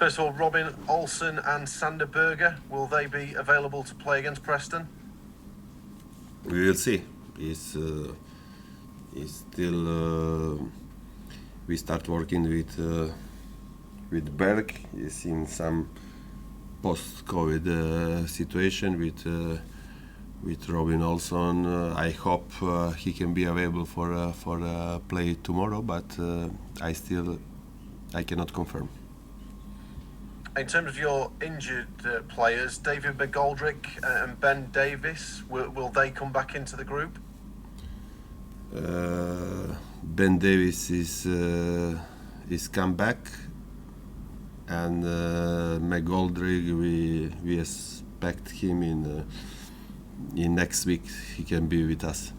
First of all, Robin Olsen and Sander Berger, will they be available to play against Preston? We will see. He's still. We start working with Berg. He's in some post-COVID situation with Robin Olsen. I hope he can be available for play tomorrow, but I cannot confirm. In terms of your injured players, David McGoldrick and Ben Davies, will they come back into the group? Ben Davies is come back, and McGoldrick we expect him in next week. He can be with us.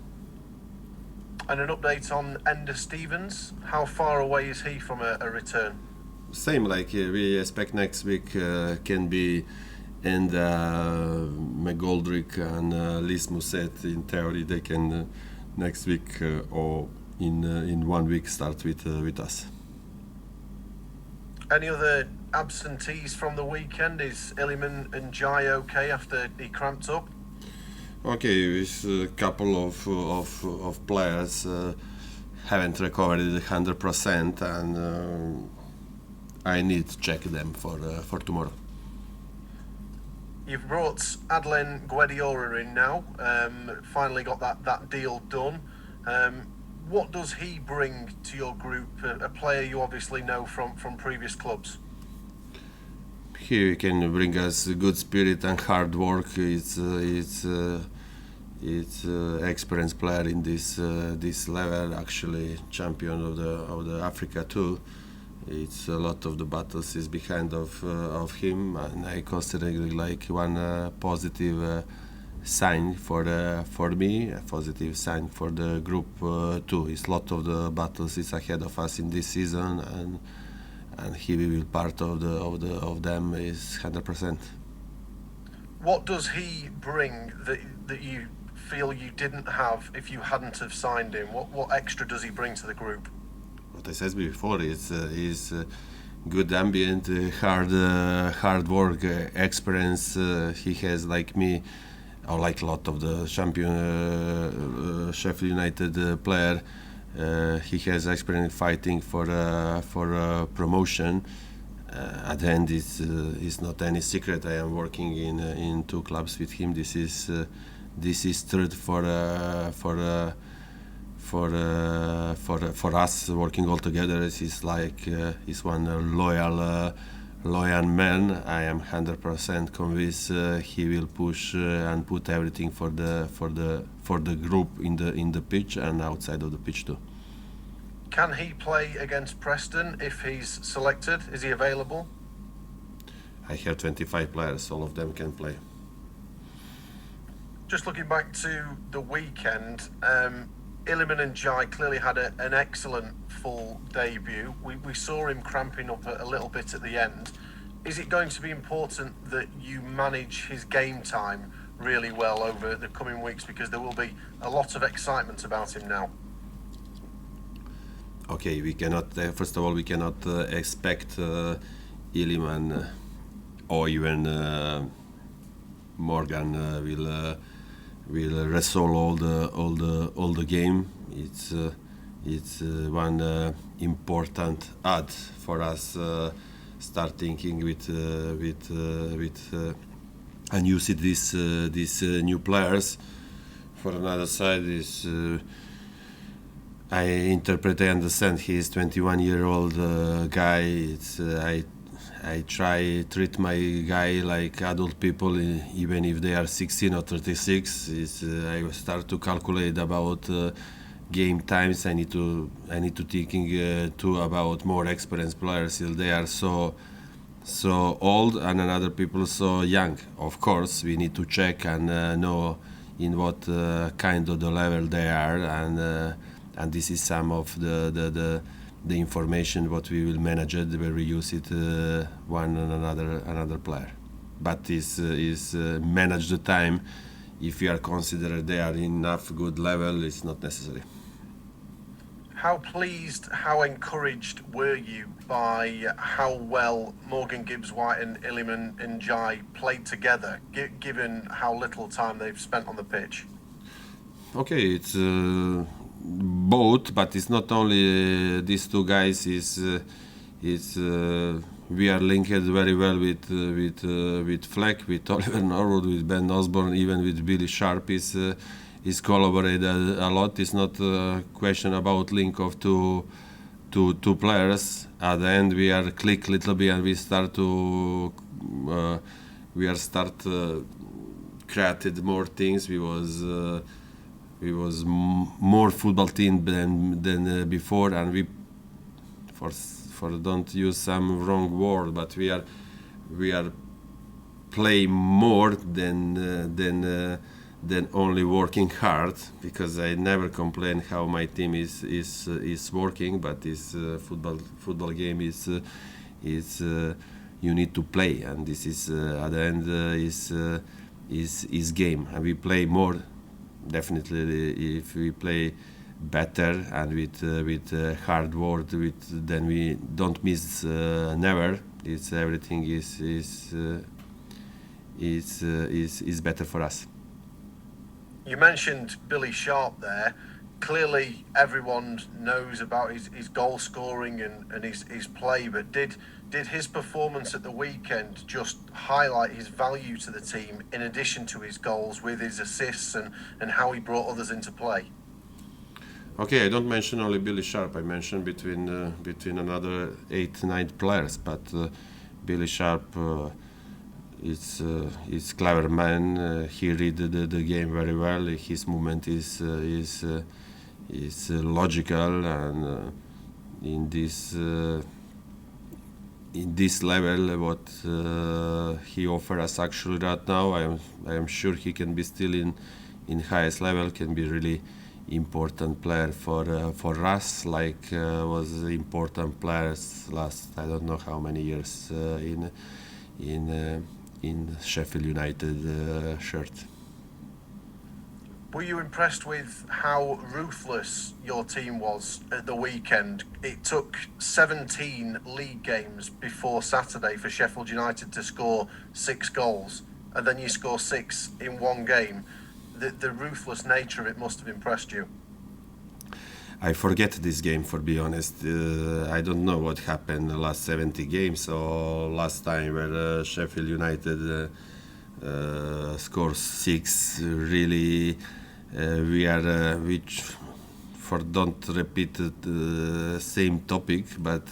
And an update on Ender Stevens. How far away is he from a return? Same, like we expect next week can be, and McGoldrick and Liz Musset. In theory, they can next week or in 1 week start with us. Any other absentees from the weekend? Is Iliman and Jai okay after he cramped up? Okay, with a couple of players haven't recovered 100%, and I need to check them for tomorrow. You've brought Adlen Guedioura in now. Finally got that deal done. What does he bring to your group? A player you obviously know from previous clubs. He can bring us good spirit and hard work. It's experienced player in this level. Actually, champion of the Africa too. It's a lot of the battles is behind of him, and I consider it like one positive sign for me, a positive sign for the group too. It's a lot of the battles is ahead of us in this season, and he will be part of them is 100%. What does he bring that you feel you didn't have if you hadn't have signed him? What extra does he bring to the group? What I said before is good ambient, hard work, experience. He has like me, or like a lot of the champion Sheffield United player. He has experience fighting for promotion. At the end, it's not any secret. I am working in 2 clubs with him. This is third for us working all together. He's like he's one loyal man. I am 100% convinced he will push and put everything for the group in the pitch and outside of the pitch too. Can he play against Preston if he's selected? Is he available? I have 25 players. All of them can play. Just looking back to the weekend, Iliman and Jai clearly had an excellent full debut. We saw him cramping up a little bit at the end. Is it going to be important that you manage his game time really well over the coming weeks, because there will be a lot of excitement about him now? Okay, we cannot. First of all, we cannot expect Iliman or even Morgan will resolve all the game. It's one important add for us. Start thinking with and use it these new players. For another side is I understand he's 21-year-old guy. It's I try treat my guy like adult people, even if they are 16 or 36. I start to calculate about game times. I need to thinking too about more experienced players. They are so old, and another people so young. Of course, we need to check and know in what kind of the level they are, and this is some of the information what we will manage it, where we use it one and another player. But is manage the time. If you are considered they are enough good level, it's not necessary. How pleased, how encouraged were you by how well Morgan Gibbs-White and Iliman Ndiaye played together, given how little time they've spent on the pitch? Okay, it's both, but it's not only these two guys. It's we are linked very well with Fleck, with Oliver Norwood, with Ben Osborne, even with Billy Sharp. Is collaborated a lot. It's not a question about link of two players. At the end, we are click little bit and we start to created more things. We was more football team than before, and we for don't use some wrong word, but we are play more than only working hard, because I never complain how my team is working, but this football game is you need to play, and this is at the end is game, and we play more. Definitely, if we play better and with hard work, then we don't miss never. It's everything is better for us. You mentioned Billy Sharp there. Clearly, everyone knows about his goal scoring and his play, but did his performance at the weekend just highlight his value to the team in addition to his goals, with his assists and how he brought others into play? Okay, I don't mention only Billy Sharp. I mentioned between another 8-9 players, but Billy Sharp is clever man. He read the game very well. His movement is logical, and in this level, what he offers us actually right now, I am sure he can be still in highest level. Can be really important player for us, like was important players last I don't know how many years in Sheffield United shirt. Were you impressed with how ruthless your team was at the weekend? It took 17 league games before Saturday for Sheffield United to score 6 goals, and then you score 6 in one game. The ruthless nature of it must have impressed you. I forget this game, for be honest. I don't know what happened the last 70 games or last time where Sheffield United scores 6. Really, we are which for don't repeat the same topic, but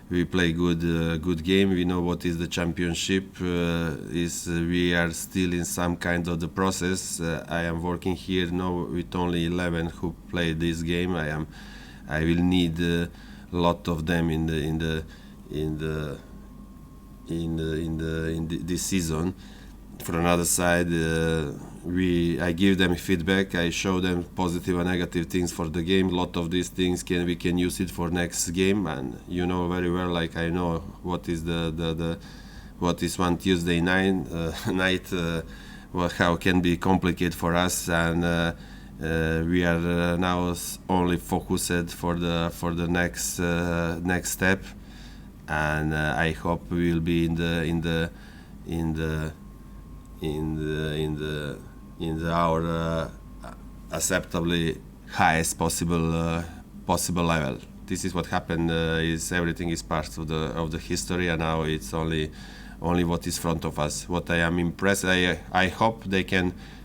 we play good game. We know what is the championship. We are still in some kind of the process. I am working here now with only 11 who play this game. I will need a lot of them in this season. For another side, I give them feedback. I show them positive and negative things for the game. A lot of these things we can use it for next game, and you know very well, like I know what is what is one Tuesday night how can be complicated for us, and we are now only focused for the next step, and I hope we will be in our acceptably highest possible level. This is what happened. Is everything is part of the history, and now it's only what is front of us. What I am impressed. I hope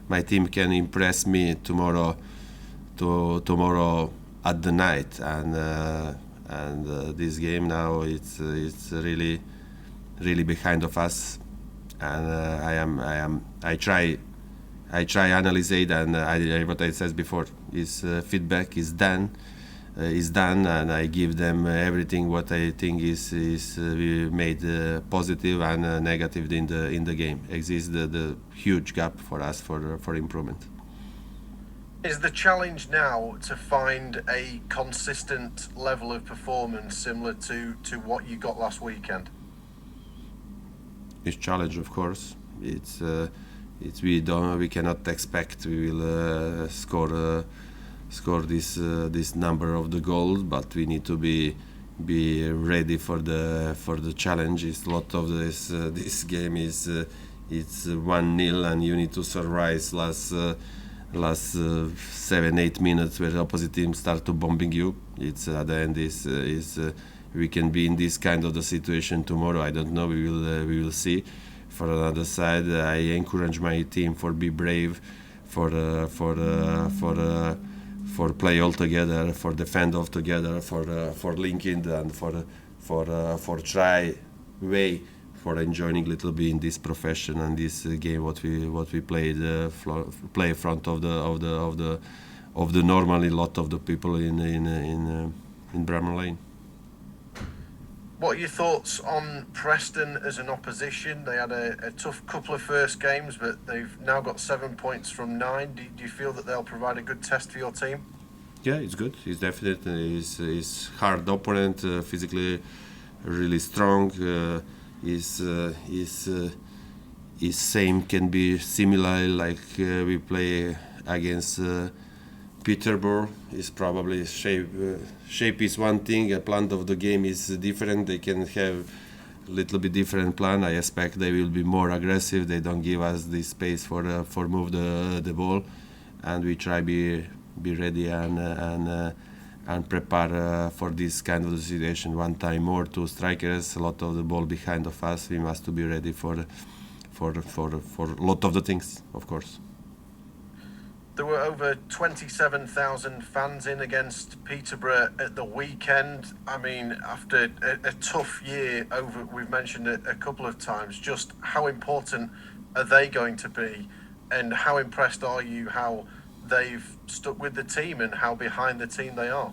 my team can impress me tomorrow at the night, and this game now it's really behind of us. And I try analyze it, and what I said before is feedback is done, and I give them everything what I think is we made positive and negative in the game. Exists the huge gap for us for improvement. Is the challenge now to find a consistent level of performance similar to what you got last weekend? It's challenge, of course. It's we cannot expect we will score score this number of the goals, but we need to be ready for the challenge. It's a lot of this game is it's 1-0 and you need to survive last 7-8 minutes where the opposite team start to bombing you. It's at the end is we can be in this kind of the situation tomorrow. I don't know. We will see. For another side, I encourage my team for be brave, for play all together, for defend all together, for linking and for try way for enjoying a little bit in this profession and this game what we played play in front of the normally lot of the people in Bramall Lane. What are your thoughts on Preston as an opposition? They had a tough couple of first games, but they've now got 7 points from 9. Do you feel that they'll provide a good test for your team? Yeah, it's good. It's definitely is hard opponent, physically really strong. Is same can be similar like we play against Peterborough. Is probably shape is one thing, a plan of the game is different. They can have a little bit different plan. I expect they will be more aggressive. They don't give us the space for move the ball, and we try be ready and prepare for this kind of situation. One time more, 2 strikers, a lot of the ball behind of us. We must to be ready for a lot of the things, of course. There were over 27,000 fans in against Peterborough at the weekend. I mean, after a tough year over, we've mentioned it a couple of times, just how important are they going to be, and how impressed are you how they've stuck with the team and how behind the team they are?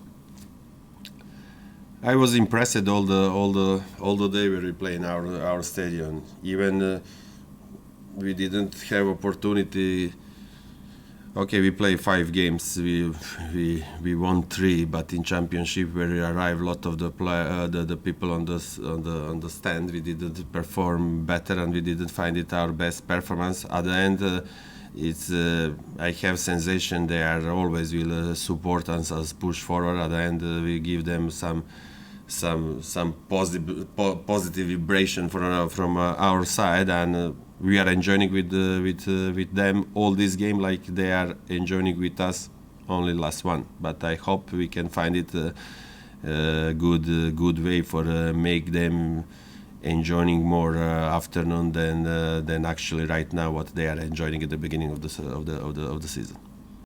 I was impressed all the day we were playing our stadium. Even we didn't have opportunity. Okay, we play 5 games. We won 3, but in championship where we arrived, a lot of the people on the stand, we didn't perform better and we didn't find it our best performance. At the end, it's I have sensation they are always will support us push forward. At the end, we give them some positive vibration from our side, and we are enjoying with them all this game like they are enjoying with us only last one. But I hope we can find it a good way for make them enjoying more afternoon than actually right now what they are enjoying at the beginning of the season.